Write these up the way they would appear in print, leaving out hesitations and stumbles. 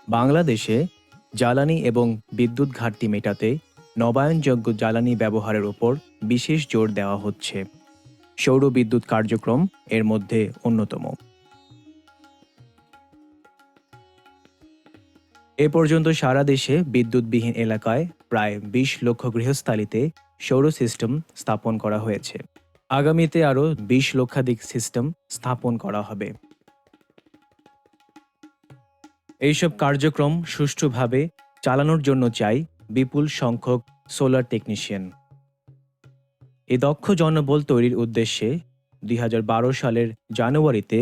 বাংলাদেশে জ্বালানি এবং বিদ্যুৎ ঘাটতি মেটাতে নবায়নযোগ্য জ্বালানি ব্যবহারের উপর বিশেষ জোর দেওয়া হচ্ছে। সৌর বিদ্যুৎ কার্যক্রম এর মধ্যে অন্যতম। এ পর্যন্ত সারা দেশে বিদ্যুৎবিহীন এলাকায় প্রায় ২০ লক্ষ গৃহস্থালিতে সৌর সিস্টেম স্থাপন করা হয়েছে। আগামীতে আরও ২০ লক্ষাধিক সিস্টেম স্থাপন করা হবে। এইসব কার্যক্রম সুষ্ঠুভাবে চালানোর জন্য চাই বিপুল সংখ্যক সোলার টেকনিশিয়ান। এই দক্ষ জনবল তৈরির উদ্দেশ্যে ২০১২ সালের জানুয়ারিতে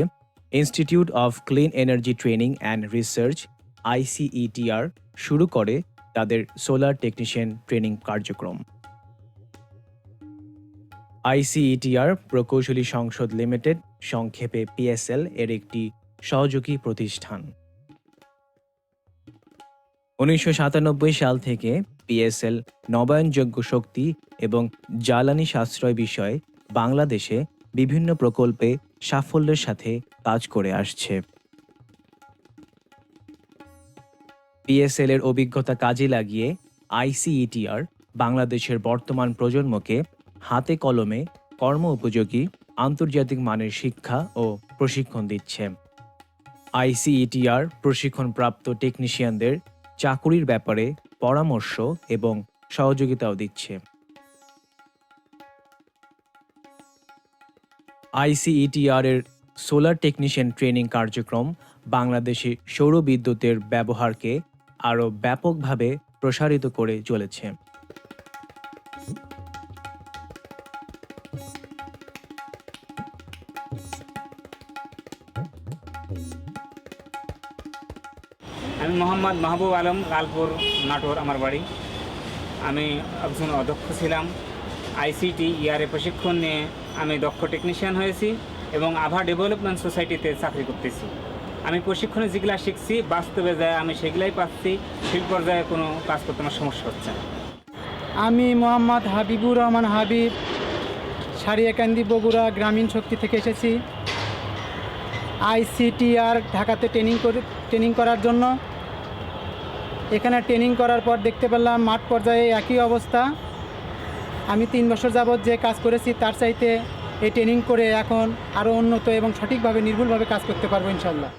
institute of clean energy training and research ICETR শুরু করে তাদের সোলার টেকনিশিয়ান ট্রেনিং কার্যক্রম। ICETR প্রকৌশলী সংসদ লিমিটেড, সংক্ষেপে PSL এর একটি সহযোগী প্রতিষ্ঠান। ১৯৯৭ সাল থেকে PSL নবায়নযোগ্য শক্তি এবং জ্বালানি সাশ্রয় বিষয়ে বাংলাদেশে বিভিন্ন প্রকল্পে সাফল্যের সাথে কাজ করে আসছে। PSL এর অভিজ্ঞতা কাজে লাগিয়ে ICETR বাংলাদেশের বর্তমান প্রজন্মকে হাতে কলমে কর্ম উপযোগী আন্তর্জাতিক মানের শিক্ষা ও প্রশিক্ষণ দিচ্ছে। ICETR প্রশিক্ষণপ্রাপ্ত টেকনিশিয়ানদের চাকুরির ব্যাপারে পরামর্শ এবং সহযোগিতাও দিচ্ছে। ICETR এর সোলার টেকনিশিয়ান ট্রেনিং কার্যক্রম বাংলাদেশে সৌর বিদ্যুতের ব্যবহারকে আরও ব্যাপকভাবে প্রসারিত করে চলেছে। আমি মোহাম্মদ মাহবুব আলম, লালপুর, নাটোর আমার বাড়ি। আমি একজন অদক্ষ ছিলাম। ICETR প্রশিক্ষণ নিয়ে আমি দক্ষ টেকনিশিয়ান হয়েছি এবং আভা ডেভেলপমেন্ট সোসাইটিতে চাকরি করতেছি। আমি প্রশিক্ষণে যেগুলা শিখছি বাস্তবে যায় আমি সেগুলাই পাচ্ছি। ফিল্ড পর্যায়ে কোনো কাজ করতে আমার সমস্যা হচ্ছে না। আমি মোহাম্মদ হাবিবুর রহমান হাবিব, সারিয়াকান্দি, বগুড়া গ্রামীণ শক্তি থেকে এসেছি ICETR ঢাকাতে ট্রেনিং করার জন্য। এখানে ট্রেনিং করার পর দেখতে পেলাম মাঠ পর্যায়ে একই অবস্থা। আমি ৩ বছর যাবৎ যে কাজ করেছি তার চাইতে এই ট্রেনিং করে এখন আরও উন্নত এবং সঠিকভাবে নির্ভুলভাবে কাজ করতে পারবো ইনশাল্লাহ।